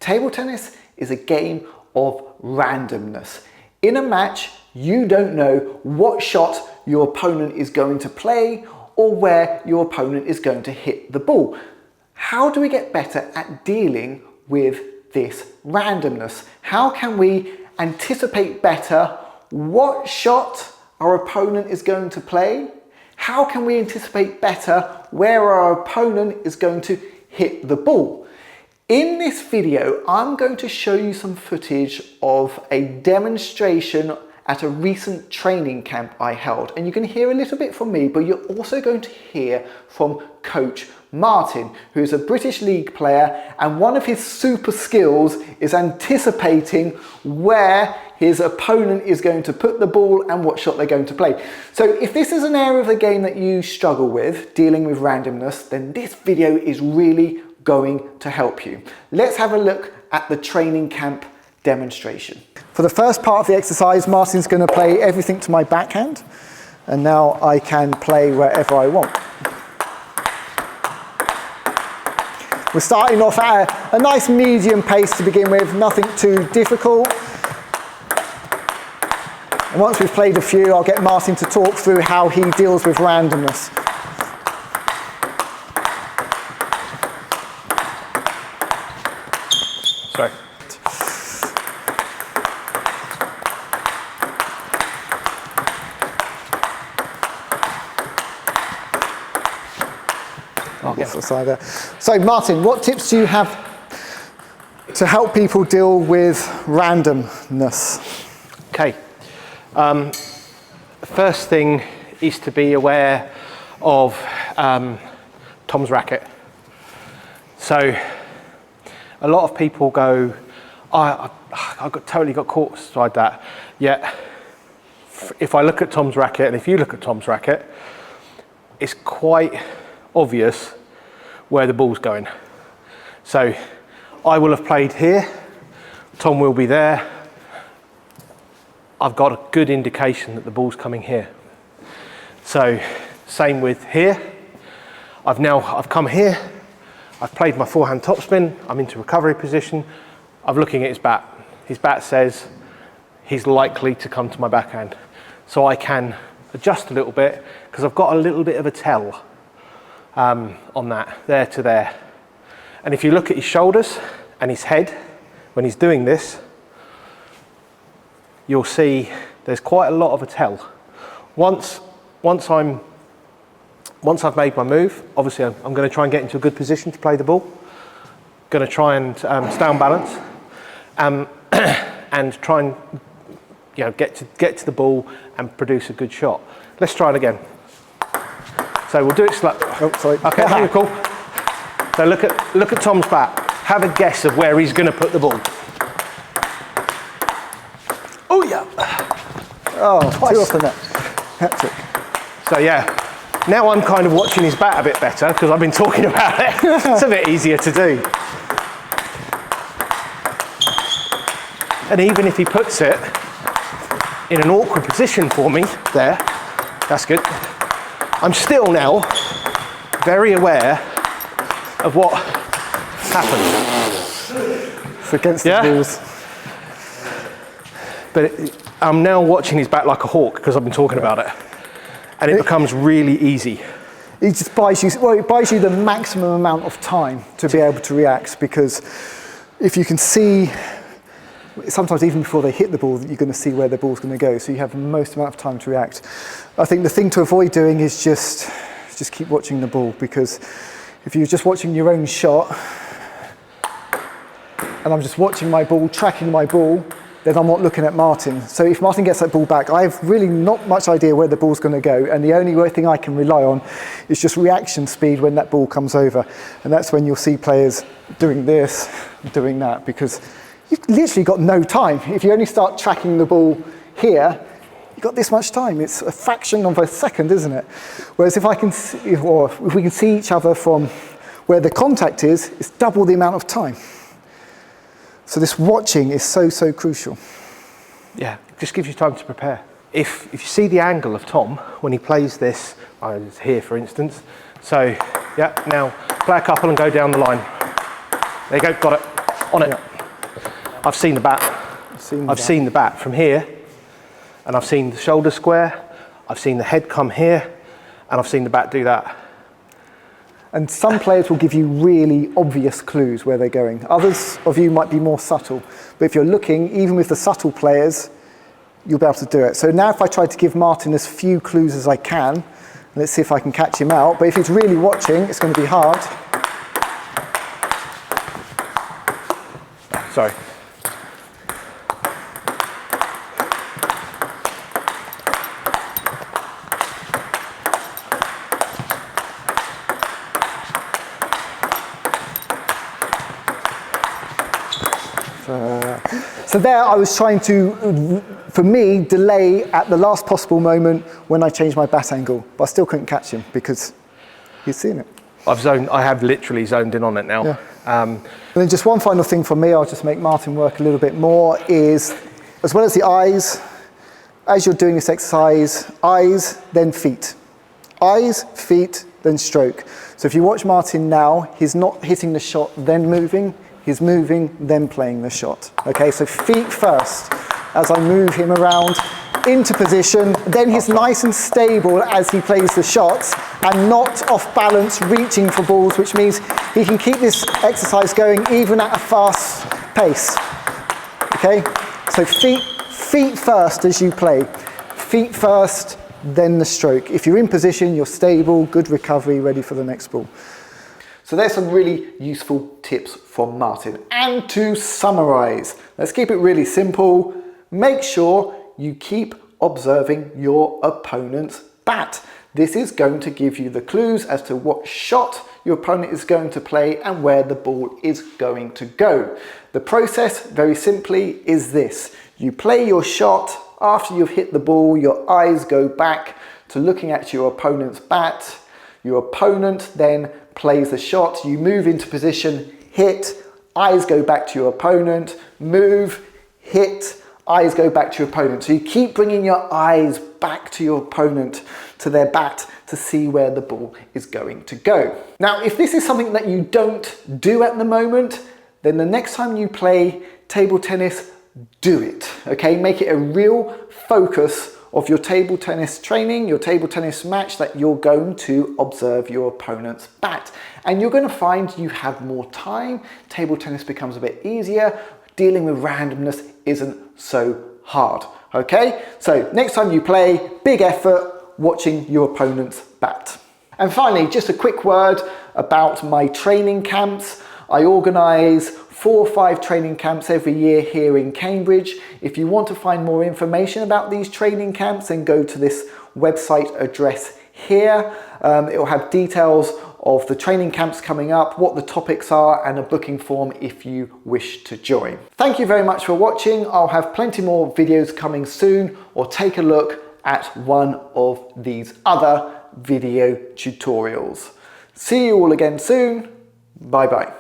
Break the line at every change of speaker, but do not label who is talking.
Table tennis is a game of randomness. In a match, you don't know what shot your opponent is going to play or where your opponent is going to hit the ball. How do we get better at dealing with this randomness? How can we anticipate better what shot our opponent is going to play? How can we anticipate better where our opponent is going to hit the ball? In this video, I'm going to show you some footage of a demonstration at a recent training camp I held. And you can hear a little bit from me, but you're also going to hear from Coach Martin, who's a British League player, and one of his super skills is anticipating where his opponent is going to put the ball and what shot they're going to play. So if this is an area of the game that you struggle with, dealing with randomness, then this video is really going to help you. Let's have a look at the training camp demonstration. For the first part of the exercise, Martin's going to play everything to my backhand, and now I can play wherever I want. We're starting off at a nice medium pace to begin with, nothing too difficult. And once we've played a few, I'll get Martin to talk through how he deals with randomness.
Sorry. So
Martin, what tips do you have to help people deal with randomness?
Okay. First thing is to be aware of Tom's racket. So a lot of people go, I totally got caught beside that. Yet if I look at Tom's racket, and if you look at Tom's racket, it's quite obvious where the ball's going. So I will have played here, Tom will be there. I've got a good indication that the ball's coming here. So same with here. I've come here, I've played my forehand topspin, I'm into recovery position, I'm looking at his bat. His bat says he's likely to come to my backhand. So I can adjust a little bit because I've got a little bit of a tell on that, there to there. And if you look at his shoulders and his head, when he's doing this, you'll see there's quite a lot of a tell. Once I've made my move, obviously I'm going to try and get into a good position to play the ball. Going to try and stay on balance, and try and get to the ball and produce a good shot. Let's try it again. So we'll do it slow.
Oh, sorry.
Okay, very cool. So look at Tom's bat. Have a guess of where he's going to put the ball. Oh yeah.
Oh, twice. Too off the net. Hat-trick.
So yeah, now I'm kind of watching his bat a bit better because I've been talking about it. It's a bit easier to do. And even if he puts it in an awkward position for me, there, that's good. I'm still now very aware of what happened.
It's against the rules.
But I'm now watching his bat like a hawk because I've been talking about it. And it becomes really easy.
It just buys you, well, it buys you the maximum amount of time to be able to react, because if you can see, sometimes even before they hit the ball, you're going to see where the ball's going to go. So you have the most amount of time to react. I think the thing to avoid doing is just keep watching the ball, because if you're just watching your own shot, and I'm just watching my ball, tracking my ball, then I'm not looking at Martin. So if Martin gets that ball back, I have really not much idea where the ball's going to go. And the only thing I can rely on is just reaction speed when that ball comes over. And that's when you'll see players doing this, doing that, because you've literally got no time. If you only start tracking the ball here, you've got this much time. It's a fraction of a second, isn't it? Whereas if we can see each other from where the contact is, it's double the amount of time. So this watching is so crucial.
Yeah, it just gives you time to prepare. If you see the angle of Tom when he plays this, here for instance, so yeah, now play a couple and go down the line. There you go, got it, on it. Yeah. I've seen the bat. I've seen the bat from here, and I've seen the shoulder square, I've seen the head come here, and I've seen the bat do that.
And some players will give you really obvious clues where they're going. Others of you might be more subtle. But if you're looking, even with the subtle players, you'll be able to do it. So now if I try to give Martin as few clues as I can, let's see if I can catch him out. But if he's really watching, it's going to be hard.
Sorry.
So there I was trying to, for me, delay at the last possible moment when I changed my bat angle. But I still couldn't catch him because he's seen it.
I have literally zoned in on it now.
Yeah. And then just one final thing for me, I'll just make Martin work a little bit more, is as well as the eyes, as you're doing this exercise, eyes, then feet. Eyes, feet, then stroke. So if you watch Martin now, he's not hitting the shot, then moving. He's moving, then playing the shot. Okay, so feet first as I move him around into position. Then he's nice and stable as he plays the shots and not off balance, reaching for balls, which means he can keep this exercise going even at a fast pace. Okay, so feet first as you play. Feet first, then the stroke. If you're in position, you're stable, good recovery, ready for the next ball. So there's some really useful tips from Martin. And to summarize, let's keep it really simple. Make sure you keep observing your opponent's bat. This is going to give you the clues as to what shot your opponent is going to play and where the ball is going to go. The process, very simply, is this. You play your shot. After you've hit the ball, your eyes go back to looking at your opponent's bat. Your opponent then plays the shot, you move into position, hit, eyes go back to your opponent, move, hit, eyes go back to your opponent. So you keep bringing your eyes back to your opponent, to their bat, to see where the ball is going to go. Now, if this is something that you don't do at the moment, then the next time you play table tennis, do it, okay? Make it a real focus of your table tennis training, your table tennis match, that you're going to observe your opponent's bat. And you're going to find you have more time, table tennis becomes a bit easier, dealing with randomness isn't so hard, okay? So next time you play, big effort watching your opponent's bat. And finally, just a quick word about my training camps. I organise 4 or 5 training camps every year here in Cambridge. If you want to find more information about these training camps, then go to this website address here. It will have details of the training camps coming up, what the topics are, and a booking form if you wish to join. Thank you very much for watching. I'll have plenty more videos coming soon, or take a look at one of these other video tutorials. See you all again soon. Bye bye.